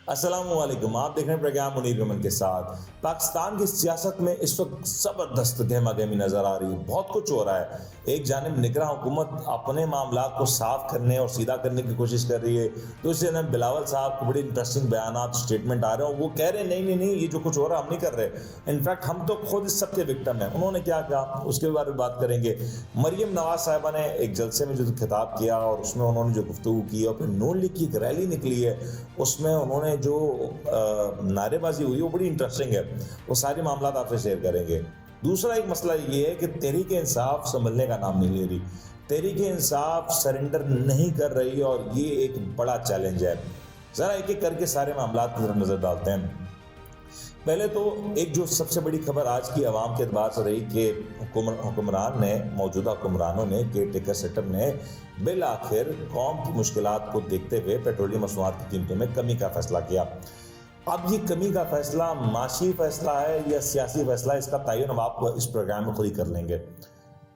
अस्सलामुअलैकुम। आप देख रहे हैं प्रोग्राम मुनीर रमन के साथ। पाकिस्तान की सियासत में इस वक्त ज़बरदस्त गहमा-गहमी नज़र आ रही है। बहुत कुछ हो रहा है। एक जानिब निगरां हुकूमत अपने मामलात को साफ करने और सीधा करने की कोशिश कर रही है। दूसरी जानब बिलावल साहब को बड़ी इंटरेस्टिंग बयानात, स्टेटमेंट आ रहे हैं। वो कह रहे हैं नहीं, नहीं, नहीं, ये जो कुछ हो रहा है हम नहीं कर रहे। इनफैक्ट हम तो खुद इस सब के विक्टिम हैं। उन्होंने क्या कहा उसके बारे में बात करेंगे। मरियम नवाज साहिबा ने एक जलसे में जो खिताब किया और उसमें उन्होंने जो गुफ्तगू की और फिर नून लीग की एक रैली निकली है, उसमें उन्होंने जो नारेबाजी हुई वो बड़ी इंटरेस्टिंग है। वो सारे मामलात आपसे शेयर करेंगे। दूसरा एक मसला ये है कि तहरीक इंसाफ संभलने का नाम नहीं ले रही। तहरीक इंसाफ सरेंडर नहीं कर रही और ये एक बड़ा चैलेंज है। ज़रा एक एक करके सारे मामलात की तरफ नज़र डालते हैं। पहले तो एक जो सबसे बड़ी खबर आज की आवाम के अतबार से रही कि हुक्मरान ने, मौजूदा हुक्मरानों ने, केयर टेकर सेक्टर ने बिल आखिर कौम की मुश्किलात को देखते हुए पेट्रोलियम मसनूआत की कीमतों में कमी का फैसला किया। अब ये कमी का फैसला माशी फैसला है या सियासी फैसला है, इसका तयन हम आप इस प्रोग्राम में खुद ही कर लेंगे।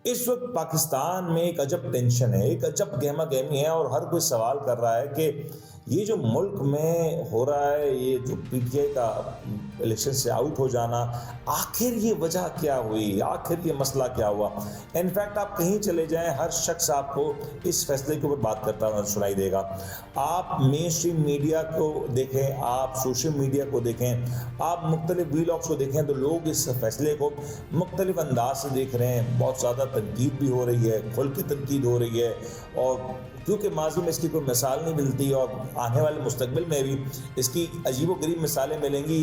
इस वक्त पाकिस्तान में एक अजब टेंशन है, एक अजब गहमा गहमी है और हर कोई सवाल कर रहा है कि ये जो मुल्क में हो रहा है, ये जो पीटीआई का इलेक्शन से आउट हो जाना, आखिर ये वजह क्या हुई, आखिर ये मसला क्या हुआ। इनफैक्ट आप कहीं चले जाएं, हर शख्स आपको इस फैसले के ऊपर बात करता हुआ सुनाई देगा। आप मेन स्ट्रीम मीडिया को देखें, आप सोशल मीडिया को देखें, आप मुख्तलिफ व्लॉग्स को देखें, तो लोग इस फैसले को मुख्तलिफ अंदाज से देख रहे हैं। बहुत ज़्यादा तनकीद भी हो रही है, खुल के तनकीद हो रही है, और क्योंकि माजी में इसकी कोई मिसाल नहीं मिलती और आने वाले मुस्तकबिल में भी इसकी अजीबोगरीब मिसालें मिलेंगी,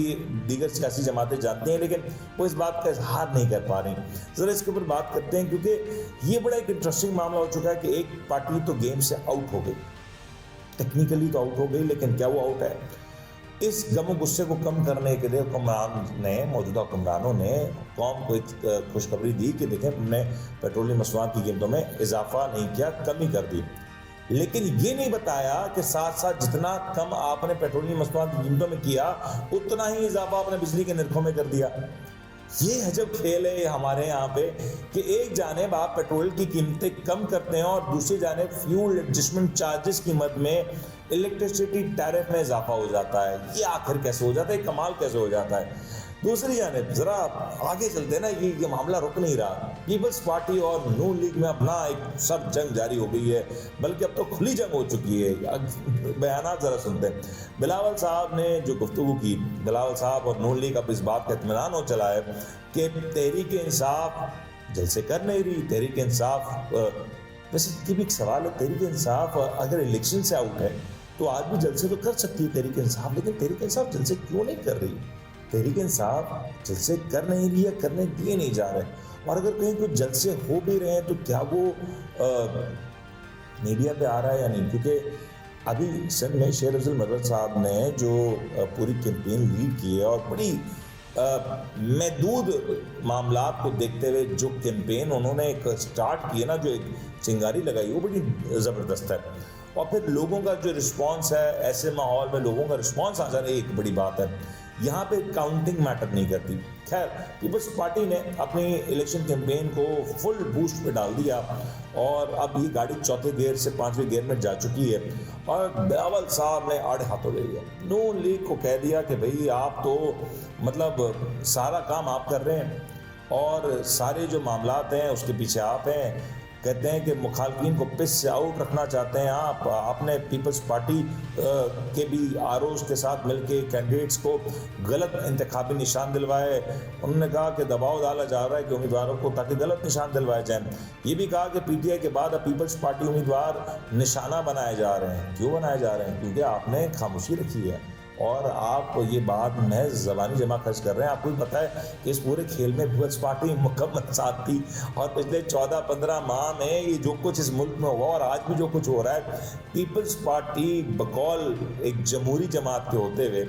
दीगर सियासी जमातें जानती हैं, लेकिन वो इस बात का इजहार नहीं कर पा रही। ज़रा इसके ऊपर बात करते हैं, क्योंकि ये बड़ा एक इंटरेस्टिंग मामला हो चुका है कि एक पार्टी तो गेम से आउट हो गई, टेक्निकली तो आउट हो गई, लेकिन क्या वो आउट है? इस गम गुस्से को कम करने के लिए मौजूदा हुक्मरानों ने कौम को एक खुशखबरी दी कि देखें, हमने पेट्रोलियम मसनूआत की कीमतों में इजाफा नहीं किया, कमी कर दी। लेकिन ये नहीं बताया कि साथ साथ जितना कम आपने पेट्रोलियम मसनूआत की कीमतों में किया, उतना ही इजाफा आपने बिजली के निर्खों में कर दिया। ये अजब खेल है हमारे यहाँ पे कि एक जानिब आप पेट्रोल की कीमतें कम करते हैं और दूसरी जानिब फ्यूल एडजस्टमेंट चार्जेस की मद में इलेक्ट्रिसिटी टैरिफ में इजाफा हो जाता है। ये आखिर कैसे हो जाता है, कमाल कैसे हो जाता है? दूसरी जानिब जरा आगे चलते हैं ना, ये मामला रुक नहीं रहा। पीपल्स पार्टी और नून लीग में अपना एक सब जंग जारी हो गई है, बल्कि अब तो खुली जंग हो चुकी है। बयानात जरा सुनते हैं। बिलावल साहब ने जो गुफ्तगू की, बिलावल साहब और नून लीग अब इस बात का इत्मीनान हो चला है कि तहरीक इंसाफ जलसे कर नहीं रही। तहरीक इंसाफ, वैसे ये भी एक सवाल है, तहरीक इंसाफ अगर इलेक्शन से आउट है तो आज भी जलसे तो कर सकती है तहरीक इंसाफ, लेकिन तहरीक इंसाफ जलसे क्यों नहीं कर रही? तहरीक इंसाफ जलसे कर नहीं रही है, करने दिए नहीं जा रहे। और अगर कहीं कुछ जलसे हो भी रहे हैं तो क्या वो मीडिया पे आ रहा है या नहीं? क्योंकि अभी सिंध में शेर अफजल मदद साहब ने जो पूरी कैंपेन लीड की है और बड़ी महदूद मामलात को देखते हुए जो कैंपेन उन्होंने एक स्टार्ट की है ना, जो एक चिंगारी लगाई, वो बड़ी ज़बरदस्त है। और फिर लोगों का जो रिस्पांस है, ऐसे माहौल में लोगों का रिस्पांस आ जाना एक बड़ी बात है। यहाँ पे काउंटिंग मैटर नहीं करती। खैर, पीपल्स पार्टी ने अपनी इलेक्शन कैंपेन को फुल बूस्ट पे डाल दिया और अब ये गाड़ी चौथे गियर से पांचवें गियर में जा चुकी है और बिलावल साहब ने आड़े हाथों ले लिया। नून लीग को कह दिया कि भाई आप तो मतलब सारा काम आप कर रहे हैं और सारे जो मामलात हैं उसके पीछे आप हैं। कहते हैं कि मुखालफिन को पिस से आउट रखना चाहते हैं आप। आपने पीपल्स पार्टी के भी आरओज़ के साथ मिलके कैंडिडेट्स को गलत इंतखाबी निशान दिलवाए। उन्होंने कहा कि दबाव डाला जा रहा है कि उम्मीदवारों को ताकि गलत निशान दिलवाए जाएं। ये भी कहा कि पीटीआई के बाद अब पीपल्स पार्टी उम्मीदवार निशाना बनाए जा रहे हैं। क्यों बनाए जा रहे हैं? क्योंकि आपने खामोशी रखी है और आप ये बात महज ज़बानी जमा खर्च कर रहे हैं। आपको भी पता है कि इस पूरे खेल में पीपल्स पार्टी मुकम्मल साथ थी और पिछले 14-15 माह में ये जो कुछ इस मुल्क में हुआ और आज भी जो कुछ हो रहा है, पीपल्स पार्टी बकौल एक जमहूरी जमात के होते हुए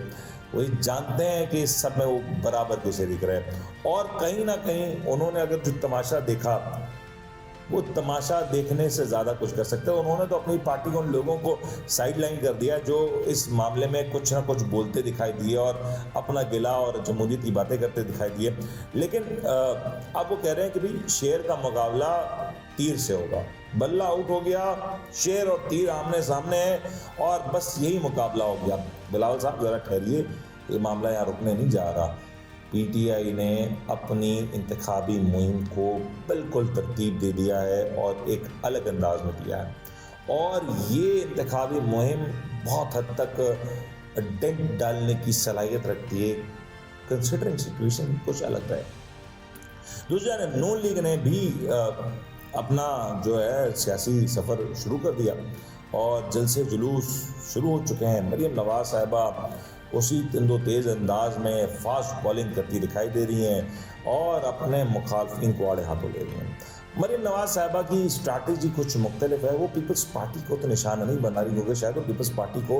वो जानते हैं कि इस सब में वो बराबर के शरीक रहे। और कहीं ना कहीं उन्होंने अगर जो तमाशा देखा, वो तमाशा देखने से ज़्यादा कुछ कर सकते हैं। उन्होंने तो अपनी पार्टी को, उन लोगों को साइड लाइन कर दिया जो इस मामले में कुछ ना कुछ बोलते दिखाई दिए और अपना गिला और जमहूरियत की बातें करते दिखाई दिए। लेकिन अब वो कह रहे हैं कि भाई शेर का मुकाबला तीर से होगा। बल्ला आउट हो गया, शेर और तीर आमने सामने है और बस यही मुकाबला हो गया। बिलावल साहब ज़रा ठहरिए, ये मामला यहाँ रुकने नहीं जा रहा। पीटीआई ने अपनी इंतखाबी मुहिम को बिल्कुल तरतीब दे दिया है और एक अलग अंदाज में दिया है, और ये इंतखाबी मुहिम बहुत हद तक डेंट डालने की सलाहियत रखती है, कंसिडरिंग सिचुएशन कुछ अलग है। दूसरी जानब नून लीग ने भी अपना जो है सियासी सफ़र शुरू कर दिया और जलसे जुलूस शुरू हो चुके हैं। मरीम नवाज साहिबा उसी तिंदो तेज़ अंदाज में फास्ट बॉलिंग करती दिखाई दे रही हैं और अपने मुखालफिन को आड़े हाथों ले रही हैं। मरीम नवाज साहिबा की स्ट्रैटेजी कुछ मुख्तलिफ है। वो पीपल्स पार्टी को तो निशाना नहीं बना रही, क्योंकि शायद वो पीपल्स पार्टी को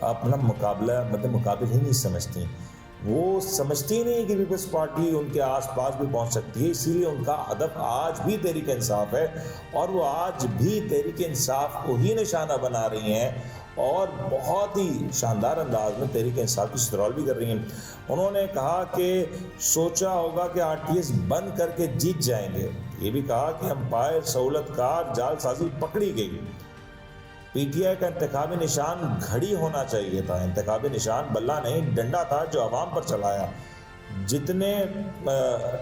अपना मुकाबिल ही नहीं समझती। वो समझती नहीं कि पीपल्स पार्टी उनके आसपास भी पहुंच सकती है, इसीलिए उनका हदफ आज भी तहरीक इंसाफ है और वो आज भी तहरीक इंसाफ को ही निशाना बना रही हैं और बहुत ही शानदार अंदाज में तहरीक इंसाफ की स्ट्रॉल भी कर रही हैं। उन्होंने कहा कि सोचा होगा कि आरटीएस बंद करके जीत जाएंगे, ये भी कहा कि अंपायर सहूलतकार जालसाजी पकड़ी गई। पीटीआई का इंतखाबी निशान घड़ी होना चाहिए था, इंतखाबी निशान बल्ला नहीं डंडा था जो आवाम पर चलाया। जितने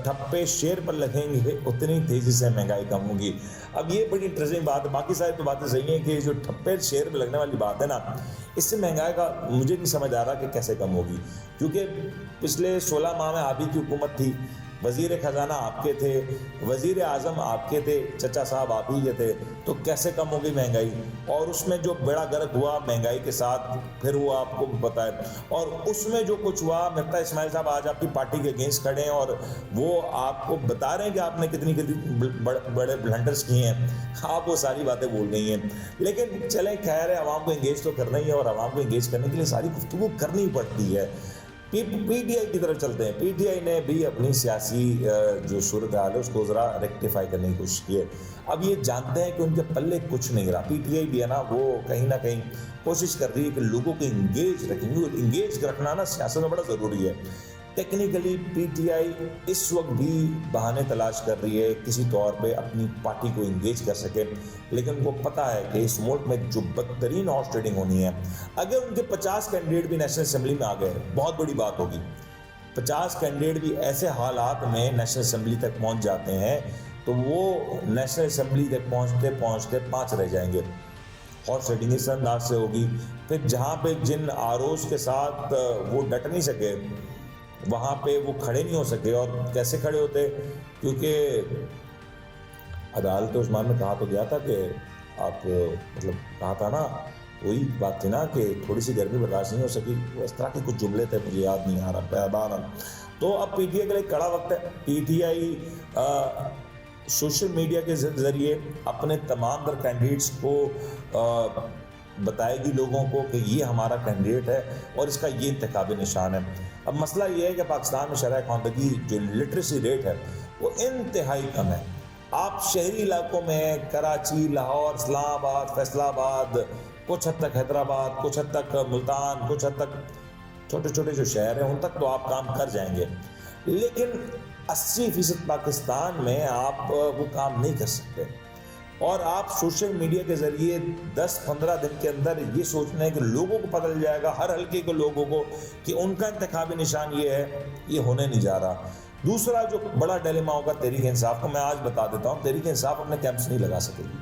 ठप्पे शेर पर लगेंगे उतनी तेज़ी से महंगाई कम होगी। अब ये बड़ी इंटरेस्टिंग बात है, बाकी सारी तो बातें सही हैं कि जो ठप्पे शेर पर लगने वाली बात है ना, इससे महंगाई का मुझे नहीं समझ आ रहा कि कैसे कम होगी, क्योंकि पिछले 16 माह में आप ही की हुकूमत थी, वज़ीर ख़जाना आपके थे, वज़ीर आज़म आपके थे, चचा साहब आप ही के थे, तो कैसे कम हो गई महंगाई। और उसमें जो बेड़ा गर्क हुआ महंगाई के साथ फिर वो आपको पता है, और उसमें जो कुछ हुआ, मिर्ज़ा इस्माइल साहब आज आपकी पार्टी के अगेंस्ट खड़े हैं और वो आपको बता रहे हैं कि आपने कितनी बड़े ब्लंडर्स किए हैं, आप वो सारी बातें बोल गई हैं। लेकिन चलें, खैर है, आवाम को इंगेज तो करना ही है और आवाम को इंगेज करने के लिए सारी गुफ्तगू करनी पड़ती है। पीटीआई की तरफ चलते हैं। पीटीआई ने भी अपनी सियासी जो सूरत हाल है उसको ज़रा रेक्टिफाई करने की कोशिश की है। अब ये जानते हैं कि उनके पल्ले कुछ नहीं रहा। पीटीआई भी है ना, वो कहीं ना कहीं कोशिश कर रही है कि लोगों को इंगेज रखेंगे, इंगेज रखना ना सियासत में बड़ा ज़रूरी है। टेक्निकली पीटीआई इस वक्त भी बहाने तलाश कर रही है किसी तौर पे अपनी पार्टी को इंगेज कर सके, लेकिन उनको पता है कि इस मुल्क में जो बदतरीन हॉर्स ट्रेडिंग होनी है, अगर उनके 50 कैंडिडेट भी नेशनल असेंबली में आ गए बहुत बड़ी बात होगी। 50 कैंडिडेट भी ऐसे हालात में नेशनल असेंबली तक पहुंच जाते हैं तो वो नेशनल असेंबली तक पहुंचते पहुंचते 5 रह जाएंगे। हॉर्स ट्रेडिंग इस अंदाज से होगी। फिर जहाँ पे जिन आरोज के साथ वो डट नहीं सके, वहाँ पे वो खड़े नहीं हो सके। और कैसे खड़े होते, क्योंकि अदालत उस्मान में कहा तो गया था कि आप मतलब कहा था ना, वही बात थी ना कि थोड़ी सी गर्मी बर्दाश्त नहीं हो सकी, वो इस तरह के कुछ जुमले थे, मुझे याद नहीं आ रहा। तो अब पीटीआई के लिए कड़ा वक्त है। पीटीआई सोशल मीडिया के ज़रिए अपने तमाम तर कैंडिडेट्स को बताएगी लोगों को कि ये हमारा कैंडिडेट है और इसका ये इंतखाबी निशान है। अब मसला ये है कि पाकिस्तान में शरह ख़वानदगी जो लिटरेसी रेट है वो इंतहाई कम है। आप शहरी इलाकों में कराची, लाहौर, इस्लामाबाद, फैसलाबाद, कुछ हद तक हैदराबाद, कुछ हद तक मुल्तान, कुछ हद तक छोटे छोटे जो शहर हैं उन तक तो आप काम कर जाएंगे, लेकिन 80% पाकिस्तान में आप वो काम नहीं कर सकते। और आप सोशल मीडिया के ज़रिए 10-15 दिन के अंदर ये सोचना है कि लोगों को पता चल जाएगा, हर हल्के के लोगों को, कि उनका इंतखाबी निशान ये है, ये होने नहीं जा रहा। दूसरा जो बड़ा डिलेमा होगा तहरीक इंसाफ को, मैं आज बता देता हूँ, तहरीक इंसाफ अपने कैंप्स नहीं लगा सकेगी।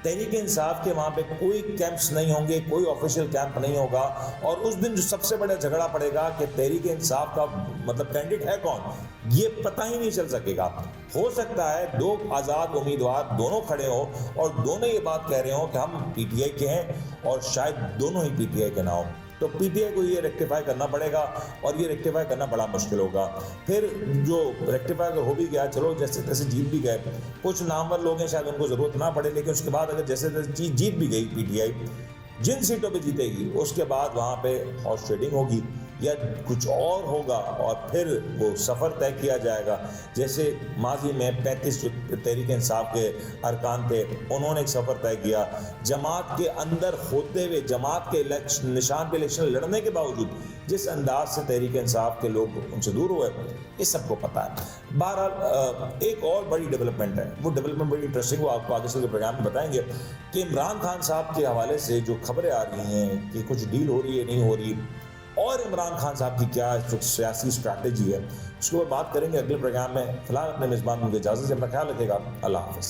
तहरीक इंसाफ के वहाँ पे कोई कैंप्स नहीं होंगे, कोई ऑफिशियल कैंप नहीं होगा। और उस दिन जो सबसे बड़ा झगड़ा पड़ेगा कि तहरीक इंसाफ का मतलब कैंडिडेट है कौन, ये पता ही नहीं चल सकेगा। हो सकता है 2 आज़ाद उम्मीदवार दोनों खड़े हों और दोनों ये बात कह रहे हों कि हम पीटीआई के हैं, और शायद दोनों ही पीटीआई के ना हों। तो पीटीआई को ये रेक्टिफाई करना पड़ेगा और ये रेक्टिफाई करना बड़ा मुश्किल होगा। फिर जो रेक्टिफाई अगर हो भी गया, चलो जैसे तैसे जीत भी गए, कुछ नामवर लोग हैं शायद उनको ज़रूरत ना पड़े, लेकिन उसके बाद अगर जैसे तैसे जीत भी गई पीटीआई, जिन सीटों पे जीतेगी उसके बाद वहाँ पे हॉर्स ट्रेडिंग होगी। या कुछ और होगा और फिर वो सफ़र तय किया जाएगा। जैसे माजी में 35 जो तहरीक इंसाफ के अरकान थे, उन्होंने एक सफ़र तय किया। जमात के अंदर होते हुए, जमात के निशान पे इलेक्शन लड़ने के बावजूद जिस अंदाज से तहरीक इंसाफ के लोग उनसे दूर हुए, ये सबको पता है। बहरहाल एक और बड़ी डेवलपमेंट है, वो डेवलपमेंट बड़ी इंटरेस्टिंग, वो आपको आगे चल के प्रोग्राम में बताएंगे कि इमरान खान साहब के हवाले से जो खबरें आ रही हैं कि कुछ डील हो रही है, नहीं हो रही, और इमरान खान साहब की क्या सियासी स्ट्रैटेजी है, उसके ऊपर बात करेंगे अगले प्रोग्राम में। फिलहाल अपने मेज़बान को इजाज़त दीजिए, अपना ख्याल रखिएगा। अल्लाह हाफ़िज़।